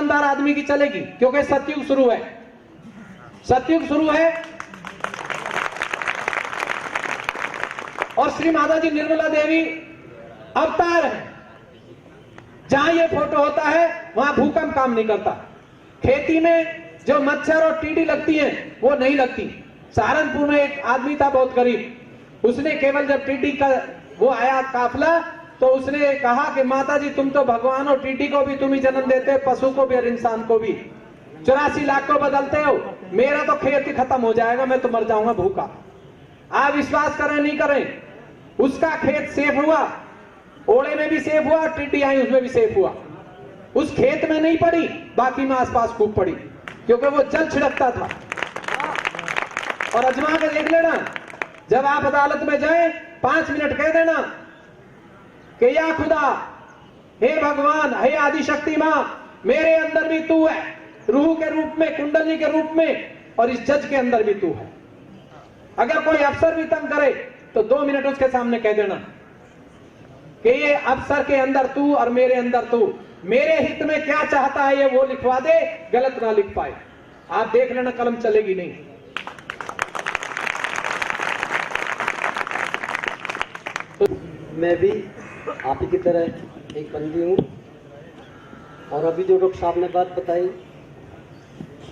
ईमानदार आदमी की चलेगी, क्योंकि सतयुग शुरू है, सतयुग शुरू है। और श्री माता जी निर्मला देवी अवतार है। जहां ये फोटो होता है वहां भूकंप काम नहीं करता। खेती में जो मच्छर और टीडी लगती हैं वो नहीं लगती। सहारनपुर में एक आदमी था बहुत गरीब, उसने केवल जब टीडी का वो आया काफला तो उसने कहा कि माता जी तुम तो भगवान हो, टीडी को भी तुम ही जन्म देते हो, पशु को भी और इंसान को भी, 84 लाख को बदलते हो, मेरा तो खेत ही खत्म हो जाएगा, मैं तो मर जाऊंगा भूखा। आप विश्वास करें नहीं करें, उसका खेत सेफ हुआ, ओले में भी सेफ हुआ, टिड्डी आई उसमें भी सेफ हुआ। उस खेत में नहीं पड़ी, बाकी में आसपास खूब पड़ी, क्योंकि वो जल छिड़कता था। और अजमा के देख लेना, जब आप अदालत में जाएं 5 मिनट कह देना कि या खुदा, हे भगवान, हे आदिशक्ति मां, मेरे अंदर भी तू है, रूह के रूप में, कुंडली के रूप में, और इस जज के अंदर भी तू है। अगर कोई अफसर भी तंग करे तो 2 मिनट उसके सामने कह देना कि ये अफसर के अंदर तू और मेरे अंदर तू, मेरे हित में क्या चाहता है ये वो लिखवा दे, गलत ना लिख पाए। आप देख लेना कलम चलेगी नहीं। तो मैं भी आप ही की तरह एक बंदी हूँ, और अभी जो डॉक्टर साहब ने बात बताई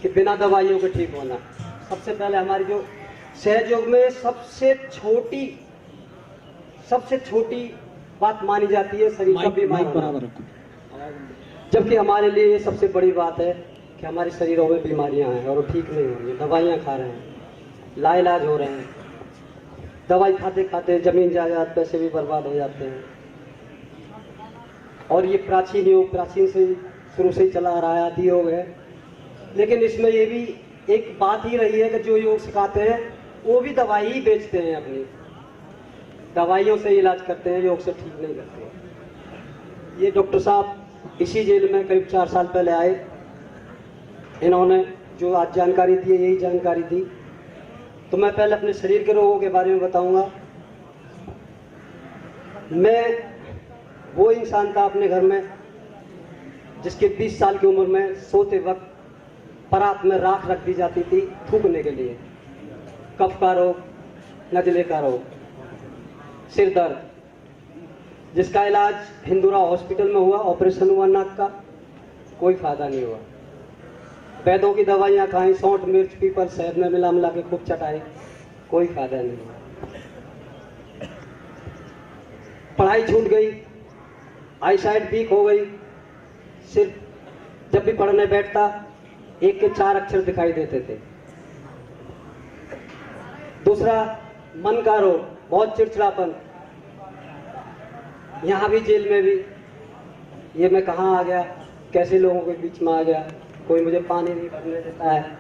कि बिना दवाइयों के ठीक होना, सबसे पहले हमारी जो सहयोग में सबसे छोटी बात मानी जाती है शरीर का बीमार होना, जबकि हमारे लिए ये सबसे बड़ी बात है कि हमारे शरीरों में बीमारियां हैं और वो ठीक नहीं हो रही है, दवाइयाँ खा रहे हैं, लाइलाज हो रहे हैं, दवाई खाते खाते जमीन जायदाद पैसे भी बर्बाद हो जाते हैं। और ये प्राचीन योग, प्राचीन से शुरू से ही चला आ रहा है, आदि योग है। लेकिन इसमें ये भी एक बात ही रही है कि जो योग सिखाते हैं वो भी दवाई ही बेचते हैं, अपनी दवाइयों से इलाज करते हैं, योग से ठीक नहीं करते। ये डॉक्टर साहब इसी जेल में करीब 4 साल पहले आए, इन्होंने जो आज जानकारी दी है यही जानकारी दी। तो मैं पहले अपने शरीर के रोगों के बारे में बताऊंगा। मैं वो इंसान था अपने घर में जिसके 20 साल की उम्र में सोते वक्त परात में राख रख दी जाती थी थूकने के लिए। कफ का रोग, नजले का रोग, सिर दर्द, जिसका इलाज हिंदुरा हॉस्पिटल में हुआ, ऑपरेशन हुआ नाक का, कोई फायदा नहीं हुआ। वैद्यों की दवाइयाँ खाई, सौंठ मिर्च पीपल शहद में मिला के खूब चटाई, कोई फायदा नहीं हुआ। पढ़ाई छूट गई, आई साइट वीक हो गई, सिर्फ जब भी पढ़ने बैठता 1 के 4 अक्षर दिखाई देते थे। दूसरा, मन का रोग, बहुत चिड़चिड़ापन, यहाँ भी जेल में भी। ये मैं कहाँ आ गया, कैसे लोगों के बीच में आ गया, कोई मुझे पानी नहीं भरने देता है,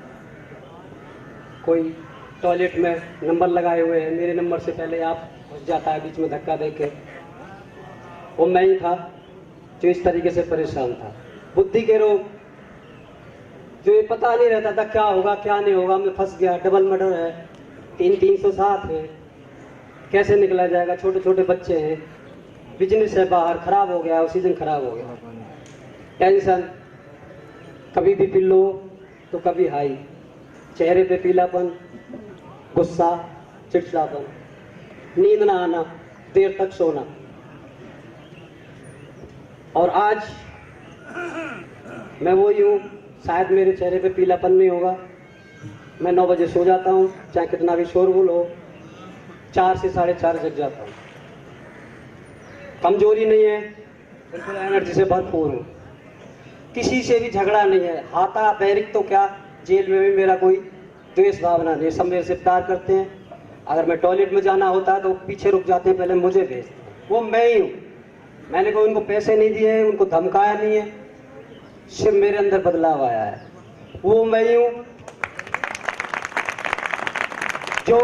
कोई टॉयलेट में नंबर लगाए हुए हैं, मेरे नंबर से पहले आप घुस जाता है बीच में धक्का देके। वो मैं ही था जो इस तरीके से परेशान था। बुद्धि के रोग, जो ये पता नहीं रहता था क्या होगा क्या नहीं होगा, मैं फंस गया, डबल मर्डर है, 307 है, कैसे निकला जाएगा, छोटे छोटे बच्चे हैं, बिजनेस है बाहर, खराब हो गया, उसी दिन खराब हो गया। टेंशन, कभी भी पी लो तो कभी हाई, चेहरे पे पीलापन, गुस्सा, चिड़चिड़ापन, नींद ना आना, देर तक सोना। और आज मैं वही हूँ, शायद मेरे चेहरे पे पीलापन नहीं होगा। मैं 9 बजे सो जाता हूँ, चाहे कितना भी शोरगुल हो, 4 से 4:30 जग जाता हूँ। कमजोरी नहीं है, बिल्कुल एनर्जी से भरपूर हूँ, किसी से भी झगड़ा नहीं है। हाथा बैरिक तो क्या, जेल में भी मेरा कोई द्वेष भावना नहीं, सब मेरे से प्यार करते हैं। अगर मैं टॉयलेट में जाना होता है तो पीछे रुक जाते हैं, पहले मुझे भेजते हैं। वो मैं ही हूँ, मैंने कोई उनको पैसे नहीं दिए, उनको धमकाया नहीं है, सिर्फ मेरे अंदर बदलाव आया है। वो मैं ही हूँ जो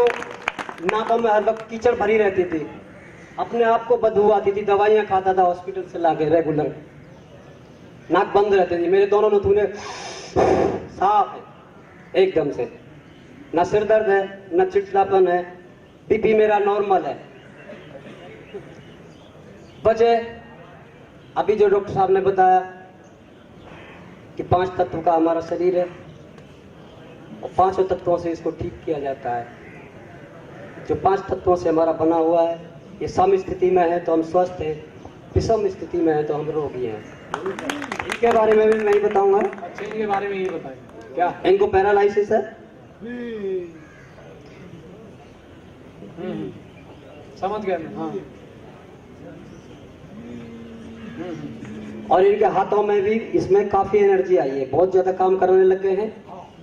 नाकों में हर वक्त कीचड़ भरी रहती थी, अपने आप को बदबू आती थी, दवाइयाँ खाता था हॉस्पिटल से लाके रेगुलर, नाक बंद रहती थी। मेरे दोनों नथुने साफ है एकदम से, न सिर दर्द है, न चिड़चिड़ापन है, बीपी मेरा नॉर्मल है। वजह अभी जो डॉक्टर साहब ने बताया, कि 5 तत्व का हमारा शरीर है और 5 तत्वों से इसको ठीक किया जाता है। जो 5 तत्वों से हमारा बना हुआ है, ये सम स्थिति में है तो हम स्वस्थ हैं, विषम स्थिति में है तो हम रोगी हैं। इनके बारे में भी मैं ही बताऊंगा। अच्छा, इनके बारे में ये बताएं क्या? इनको पैरालाइसिस है, समझ गया मैं। हाँ। और इनके हाथों में भी इसमें काफी एनर्जी आई है, बहुत ज्यादा काम करने लग गए हैं,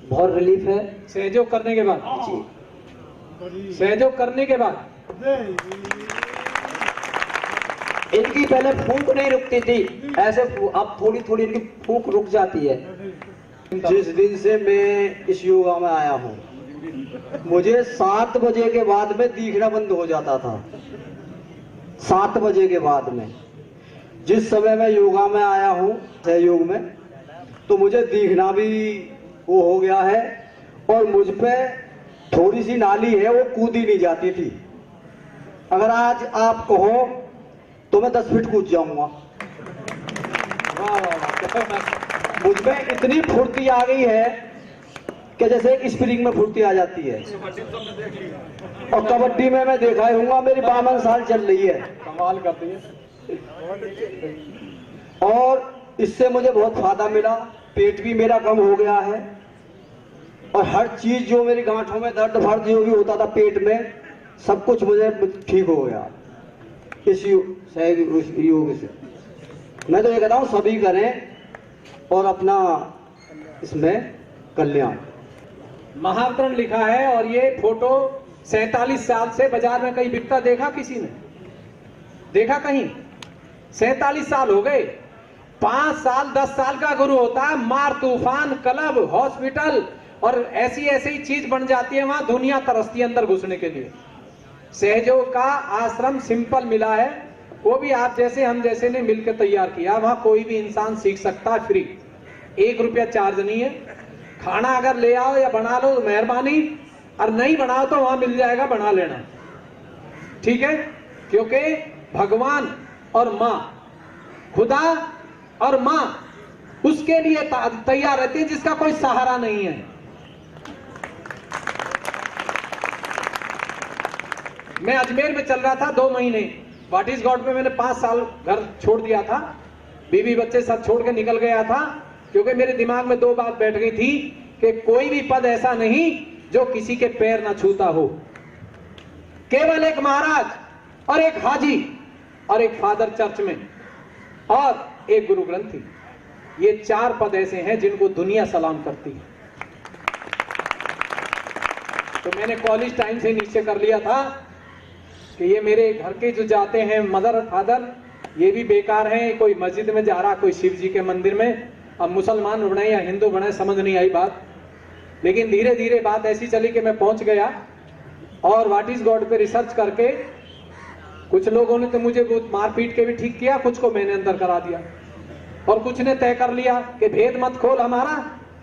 बहुत रिलीफ है। सहयोग करने के बाद जी, सहयोग करने के बाद इनकी पहले फूंक नहीं रुकती थी, ऐसे अब थोड़ी थोड़ी इनकी फूंक रुक जाती है। जिस दिन से मैं इस योगा में आया हूँ, मुझे 7 बजे के बाद में दिखना बंद हो जाता था। 7 बजे के बाद में, जिस समय मैं योगा में आया हूँ सहयोग में, तो मुझे दिखना भी वो हो गया है और मुझ पे थोड़ी सी नाली है, वो कूदी नहीं जाती थी। अगर आज आप कहो तो मैं 10 फीट कूद जाऊंगा। वाह वाह वाह। मुझ में इतनी फुर्ती आ गई है कि जैसे एक स्प्रिंग में फुर्ती आ जाती है। और कबड्डी में मैं देखा ही हूँ, मेरी 52 साल चल रही है। कमाल करती है। और इससे मुझे बहुत फायदा मिला, पेट भी मेरा कम हो गया है और हर चीज जो मेरी गांठों में दर्द फर्द जो भी होता था पेट में, सब कुछ मुझे ठीक हो गया इस योग से। मैं तो ये कहता हूँ सभी करें और अपना इसमें कल्याण। महावतरण लिखा है और ये फोटो 47 साल से बाजार में कहीं बिकता देखा किसी ने? देखा कहीं? 47 साल हो गए। 5 साल 10 साल का गुरु होता है, मार तूफान क्लब हॉस्पिटल और ऐसी ऐसी चीज बन जाती है, वहां दुनिया तरसती है अंदर घुसने के लिए। सहयोग का आश्रम सिंपल मिला है, वो भी आप जैसे हम जैसे ने मिलकर तैयार किया। वहां कोई भी इंसान सीख सकता है, फ्री, 1 रुपया चार्ज नहीं है। खाना अगर ले आओ या बना लो तो मेहरबानी, और नहीं बनाओ तो वहां मिल जाएगा, बना लेना, ठीक है? क्योंकि भगवान और माँ, खुदा और माँ उसके लिए तैयार रहती है जिसका कोई सहारा नहीं है। मैं अजमेर में चल रहा था 2 महीने, व्हाट इज गॉड में मैंने 5 साल घर छोड़ दिया था, बीवी बच्चे सब छोड़ के निकल गया था, क्योंकि मेरे दिमाग में 2 बात बैठ गई थी कि कोई भी पद ऐसा नहीं जो किसी के पैर ना छूता हो। केवल एक महाराज और एक हाजी और एक फादर चर्च में और एक गुरु ग्रंथी, ये 4 पद ऐसे हैं जिनको दुनिया सलाम करती है। तो मैंने कॉलेज टाइम से निश्चय कर लिया था कि ये मेरे घर के जो जाते हैं मदर और फादर, ये भी बेकार हैं। कोई मस्जिद में जा रहा, कोई शिव जी के मंदिर में, अब मुसलमान बने या हिंदू बने समझ नहीं आई बात। लेकिन धीरे धीरे बात ऐसी चली कि मैं पहुंच गया और व्हाट इज गॉड पे रिसर्च करके कुछ लोगों ने तो मुझे मार पीट के भी ठीक किया, कुछ को मैंने अंदर करा दिया और कुछ ने तय कर लिया कि भेद मत खोल, हमारा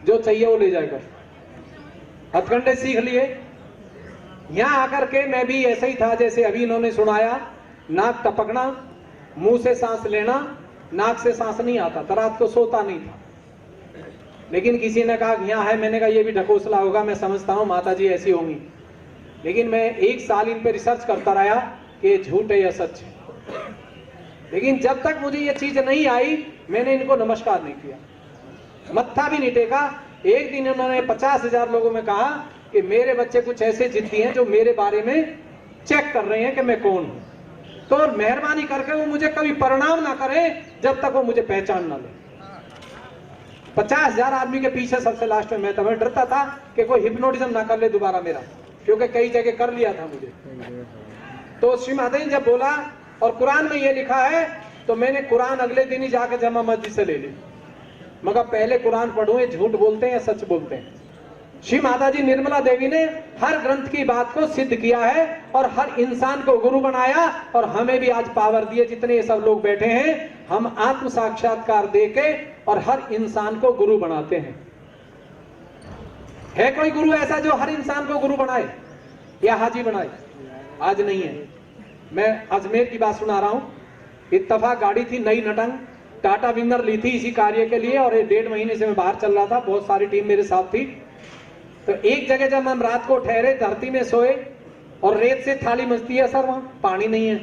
जो चाहिए वो ले जाएगा। हथकंडे सीख लिए। यहां आकर के मैं भी ऐसे ही था जैसे अभी इन्होंने सुनाया, नाक टपकना, मुंह से सांस लेना, नाक से सांस नहीं आता था, रात को सोता नहीं था। लेकिन किसी ने कहा यहाँ है, मैंने कहा ये भी ढकोसला होगा, मैं समझता हूँ माता जी ऐसी होंगी। लेकिन मैं 1 साल इन पे रिसर्च करता रहा कि झूठ है या सच है। लेकिन जब तक मुझे ये चीज नहीं आई मैंने इनको नमस्कार नहीं किया, मत्था भी नहीं टेका। एक दिन उन्होंने 50,000 लोगों में कहा कि मेरे बच्चे कुछ ऐसे जिद्दी हैं जो मेरे बारे में चेक कर रहे हैं कि मैं कौन हूं, तो मेहरबानी करके वो मुझे कभी प्रणाम ना करें जब तक वो मुझे पहचान ना ले। 50,000 आदमी के पीछे सबसे लास्ट में मैं था। मैं डरता था कि कोई हिप्नोटिज्म ना कर ले दोबारा मेरा, क्योंकि कई जगह कर लिया था मुझे। तो श्री माता जी जब बोला और कुरान में ये लिखा है, तो मैंने कुरान अगले दिन ही जाकर जमा मस्जिद से ले ली। मगर पहले कुरान पढ़ूं, ये झूठ बोलते हैं या सच बोलते हैं। श्री माता जी निर्मला देवी ने हर ग्रंथ की बात को सिद्ध किया है और हर इंसान को गुरु बनाया और हमें भी आज पावर दिए। जितने ये सब लोग बैठे हैं, हम आत्म साक्षात्कार देके और हर इंसान को गुरु बनाते हैं। है कोई गुरु ऐसा जो हर इंसान को गुरु बनाए या हाजी बनाए? आज नहीं है। मैं अजमेर की बात सुना रहा हूं। इत्तफाक गाड़ी थी नई नटंग, टाटा विंगर ली थी इसी कार्य के लिए, और 1.5 महीने से मैं बाहर चल रहा था, बहुत सारी टीम मेरे साथ थी। तो एक जगह जब हम रात को ठहरे, धरती में सोए, और रेत से थाली मजती है सर, वहां पानी नहीं है,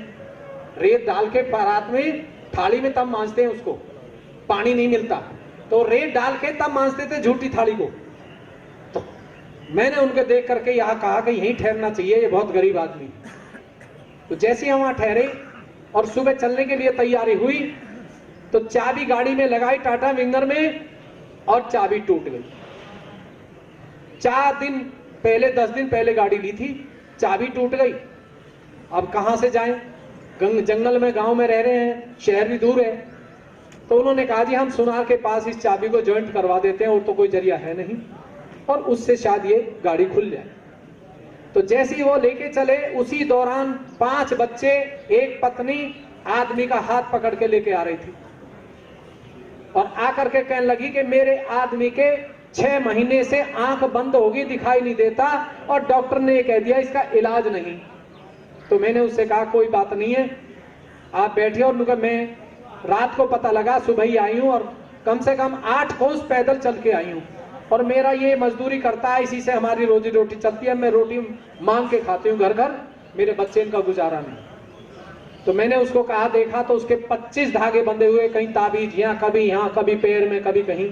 रेत डाल के रात में थाली में तब मांजते हैं उसको, पानी नहीं मिलता, तो रेत डाल के तब मांजते थे झूठी थाली को। तो मैंने उनके देख करके यहाँ कहा कि यहीं ठहरना चाहिए, ये बहुत गरीब आदमी है। तो जैसे हम वहां ठहरे और सुबह चलने के लिए तैयारी हुई, तो चाबी गाड़ी में लगाई टाटा विंगर में, और चाबी टूट गई। 4 दिन पहले, 10 दिन पहले गाड़ी ली थी, चाबी टूट गई। अब कहां से जाएं? जंगल में, गांव में रह रहे हैं, शहर भी दूर है। तो उन्होंने कहा जी हम सुनार के पास इस चाबी को जॉइंट करवा देते हैं, और तो कोई जरिया है नहीं, और उससे शायद ये गाड़ी खुल जाए। तो जैसे ही वो लेके चले, उसी दौरान 5 बच्चे, एक पत्नी आदमी का हाथ पकड़ के लेके आ रही थी, और आकर के कहने लगी कि मेरे आदमी के 6 महीने से आंख बंद होगी, दिखाई नहीं देता, और डॉक्टर ने कह दिया इसका इलाज नहीं। तो मैंने उससे कहा कोई बात नहीं है, आप बैठिए। और मैं रात को पता लगा, सुबह ही आई हूं, और कम से कम 8 कोस पैदल चल के आई हूं, और मेरा ये मजदूरी करता है, इसी से हमारी रोजी रोटी चलती है। मैं रोटी मांग के खाती हूँ घर घर, मेरे बच्चे इनका गुजारा नहीं। तो मैंने उसको कहा, देखा तो उसके 25 धागे बंधे हुए, कहीं ताबीज यहाँ, कभी पैर में, कभी कहीं।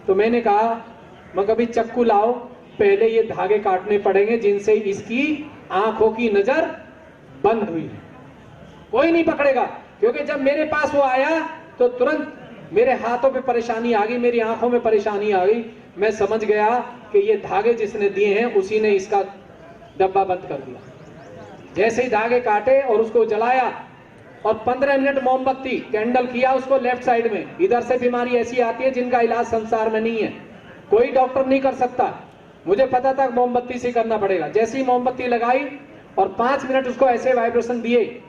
तो मैंने कहा मैं कभी चक्कू लाओ, पहले ये धागे काटने पड़ेंगे जिनसे इसकी आंखों की नजर बंद हुई है। कोई नहीं पकड़ेगा, क्योंकि जब मेरे पास वो आया तो तुरंत मेरे हाथों पे परेशानी आ गई, मेरी आंखों में परेशानी आ गई। मैं समझ गया कि ये धागे जिसने दिए हैं उसी ने इसका डब्बा बंद कर दिया। जैसे ही धागे काटे और उसको जलाया, और 15 मिनट मोमबत्ती कैंडल किया उसको लेफ्ट साइड में। इधर से बीमारी ऐसी आती है जिनका इलाज संसार में नहीं है, कोई डॉक्टर नहीं कर सकता। मुझे पता था मोमबत्ती से करना पड़ेगा। जैसे ही मोमबत्ती लगाई और 5 मिनट उसको ऐसे वाइब्रेशन दिए,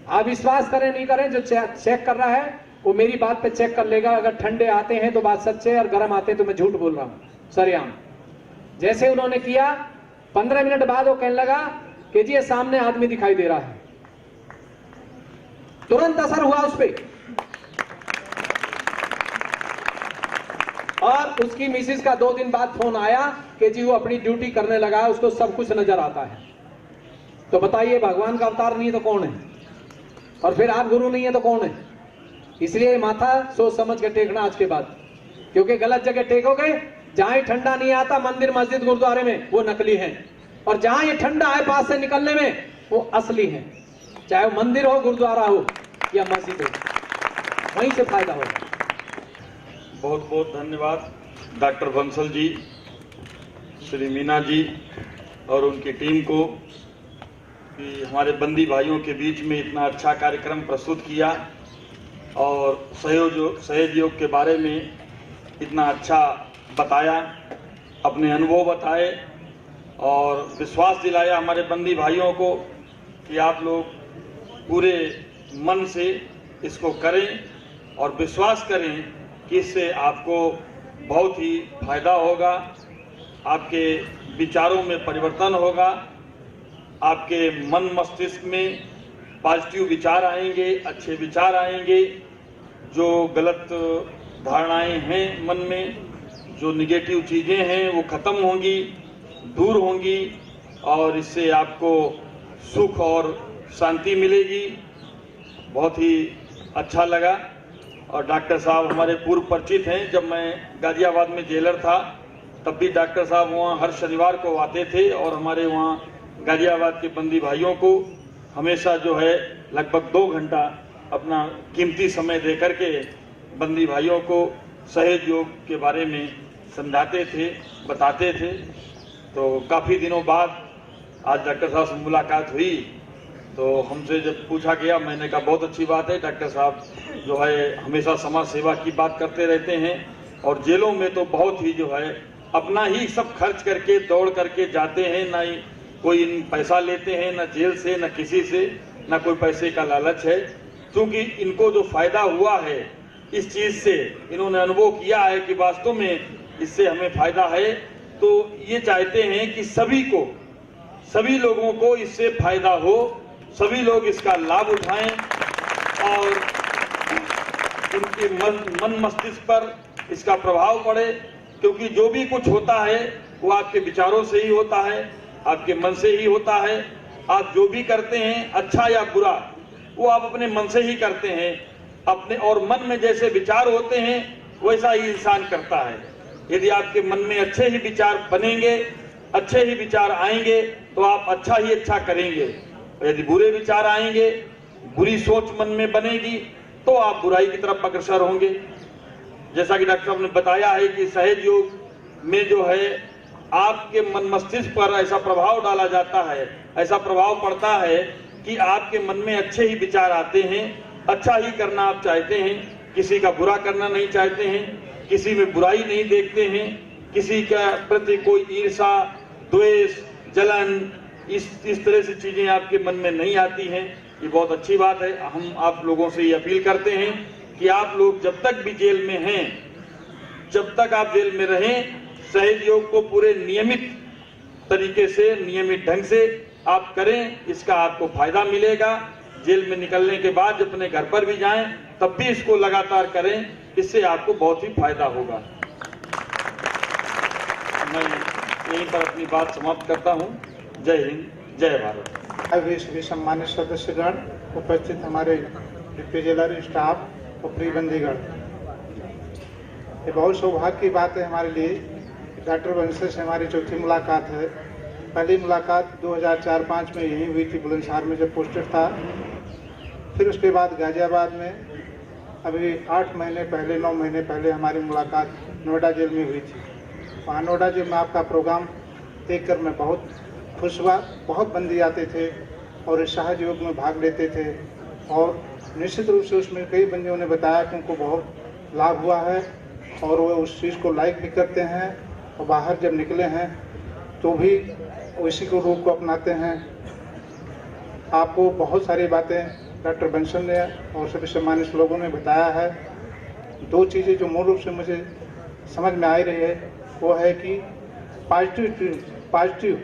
आप विश्वास करें नहीं करें, जो चेक कर रहा है वो मेरी बात पे चेक कर लेगा। अगर ठंडे आते हैं तो बात सच है, और गर्म आते हैं तो मैं झूठ बोल रहा हूं सरेआम। जैसे उन्होंने किया, 15 मिनट बाद वो कहने लगा कि जी ये सामने आदमी दिखाई दे रहा है। तुरंत असर हुआ उस पे, और उसकी मिसिस का 2 दिन बाद फोन आया कि जी वो अपनी ड्यूटी करने लगा है, उसको सब कुछ नजर आता है। तो बताइए, भगवान का अवतार नहीं है तो कौन है? और फिर आप गुरु नहीं है तो कौन है? इसलिए माथा सोच समझ के टेकना आज के बाद, क्योंकि गलत जगह टेकोगे, जहां ठंडा नहीं आता मंदिर मस्जिद गुरुद्वारे में, वो नकली है, और जहां ये ठंडा है पास से निकलने में, वो असली है। चाहे वो मंदिर हो, गुरुद्वारा हो या मस्जिद हो, वहीं से फायदा होगा। बहुत बहुत धन्यवाद डॉक्टर बंसल जी, श्री मीना जी और उनकी टीम को, कि हमारे बंदी भाइयों के बीच में इतना अच्छा कार्यक्रम प्रस्तुत किया, और सहयोग के बारे में इतना अच्छा बताया, अपने अनुभव बताए, और विश्वास दिलाया हमारे बंदी भाइयों को कि आप लोग पूरे मन से इसको करें, और विश्वास करें कि इससे आपको बहुत ही फायदा होगा, आपके विचारों में परिवर्तन होगा, आपके मन मस्तिष्क में पॉजिटिव विचार आएंगे, अच्छे विचार आएंगे, जो गलत धारणाएं हैं मन में, जो निगेटिव चीज़ें हैं वो ख़त्म होंगी, दूर होंगी, और इससे आपको सुख और शांति मिलेगी। बहुत ही अच्छा लगा। और डॉक्टर साहब हमारे पूर्व परिचित हैं, जब मैं गाजियाबाद में जेलर था तब भी डॉक्टर साहब वहाँ हर शनिवार को आते थे, और हमारे वहाँ गाजियाबाद के बंदी भाइयों को हमेशा जो है लगभग 2 घंटा अपना कीमती समय दे करके बंदी भाइयों को सहयोग के बारे में समझाते थे, बताते थे। तो काफ़ी दिनों बाद आज डॉक्टर साहब से मुलाकात हुई, तो हमसे जब पूछा गया, मैंने कहा बहुत अच्छी बात है, डॉक्टर साहब जो है हमेशा समाज सेवा की बात करते रहते हैं, और जेलों में तो बहुत ही जो है अपना ही सब खर्च करके दौड़ करके जाते हैं, ना ही कोई पैसा लेते हैं, ना जेल से, ना किसी से, ना कोई पैसे का लालच है। क्योंकि इनको जो फायदा हुआ है इस चीज़ से, इन्होंने अनुभव किया है कि वास्तव में इससे हमें फायदा है, तो ये चाहते हैं कि सभी लोगों को इससे फायदा हो, सभी लोग इसका लाभ उठाएं, और उनके मन मस्तिष्क पर इसका प्रभाव पड़े, क्योंकि जो भी कुछ होता है वो आपके विचारों से ही होता है, आपके मन से ही होता है। आप जो भी करते हैं अच्छा या बुरा, वो आप अपने मन से ही करते हैं अपने, और मन में जैसे विचार होते हैं वैसा ही इंसान करता है। यदि आपके मन में अच्छे ही विचार बनेंगे, अच्छे ही विचार आएंगे तो आप अच्छा ही अच्छा करेंगे। यदि बुरे विचार आएंगे, बुरी सोच मन में बनेगी तो आप बुराई की तरफ अग्रसर होंगे। जैसा कि डॉक्टर साहब ने बताया है कि सहज योग में जो है आपके मन मस्तिष्क पर ऐसा प्रभाव डाला जाता है, ऐसा प्रभाव पड़ता है कि आपके मन में अच्छे ही विचार आते हैं, अच्छा ही करना आप चाहते हैं, किसी का बुरा करना नहीं चाहते हैं, किसी में बुराई नहीं देखते हैं, किसी के प्रति कोई ईर्षा, द्वेष, जलन, इस तरह से चीजें आपके मन में नहीं आती हैं। ये बहुत अच्छी बात है। हम आप लोगों से ये अपील करते हैं कि आप लोग जब तक भी जेल में हैं, जब तक आप जेल में रहें, सहज योग को पूरे नियमित तरीके से, नियमित ढंग से आप करें। इसका आपको फायदा मिलेगा। जेल में निकलने के बाद जब अपने घर पर भी जाएं तब भी इसको लगातार करें, इससे आपको बहुत ही फायदा होगा। मैं यहीं पर अपनी बात समाप्त करता हूं। जय हिंद, जय भारत। सभी सम्मानित सदस्यगण, उपस्थित हमारे डिप्टी जेलर, स्टाफ और प्रिय बंदीगण, ये बहुत सौभाग्य की बात है हमारे लिए। डॉक्टर बंसल से हमारी चौथी मुलाकात है। पहली मुलाकात 2004-05 में यही हुई थी, बुलंदशहर में जब पोस्टेड था। फिर उसके बाद गाजियाबाद में, अभी 8 महीने पहले, 9 महीने पहले हमारी मुलाकात नोएडा जेल में हुई थी। वहाँ नोएडा जेल में आपका प्रोग्राम देखकर मैं बहुत खुश हुआ। बहुत बंदी आते थे और इस सहज योग में भाग लेते थे, और निश्चित रूप से उसमें कई बंदियों ने बताया कि उनको बहुत लाभ हुआ है और वो उस चीज़ को लाइक भी करते हैं, और बाहर जब निकले हैं तो भी उसी को रूप को अपनाते हैं। आपको बहुत सारी बातें डॉक्टर बंसल ने और सभी सम्मानित लोगों ने बताया है। 2 चीज़ें जो मूल रूप से मुझे समझ में आ रही है वो है कि पॉजिटिव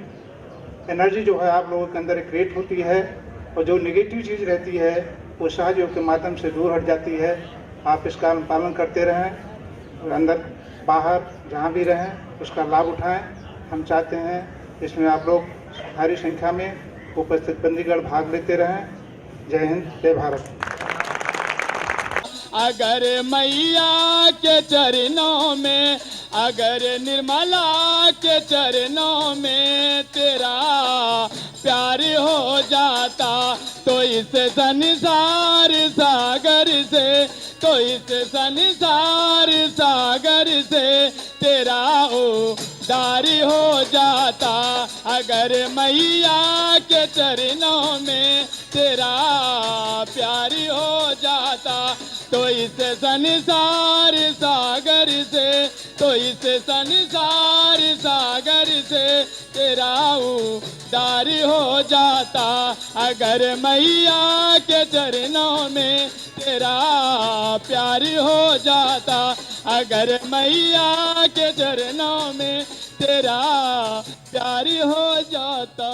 एनर्जी जो है आप लोगों के अंदर क्रिएट होती है, और जो नेगेटिव चीज़ रहती है वो सहज योग के माध्यम से दूर हट जाती है। आप इसका पालन करते रहें, और अंदर बाहर जहाँ भी रहें उसका लाभ उठाएं। हम चाहते हैं इसमें आप लोग भारी संख्या में उपस्थित बंदीगण भाग लेते रहें। जय हिंद, जय भारत। अगर मैया के चरणों में, अगर निर्मला के चरणों में तेरा प्यार हो जाता तो इस संसार सागर से, तो इस संसार सागर से तेरा उद्धार हो जाता। अगर मैया के चरणों में तेरा प्यार हो जाता तो इस संसार सागर से, तो इस संसार सागर से तेरा उद्धार हो जाता। अगर मैया के चरणों में तेरा प्यार हो जाता, अगर मैया के चरणों में तेरा प्यार हो जाता।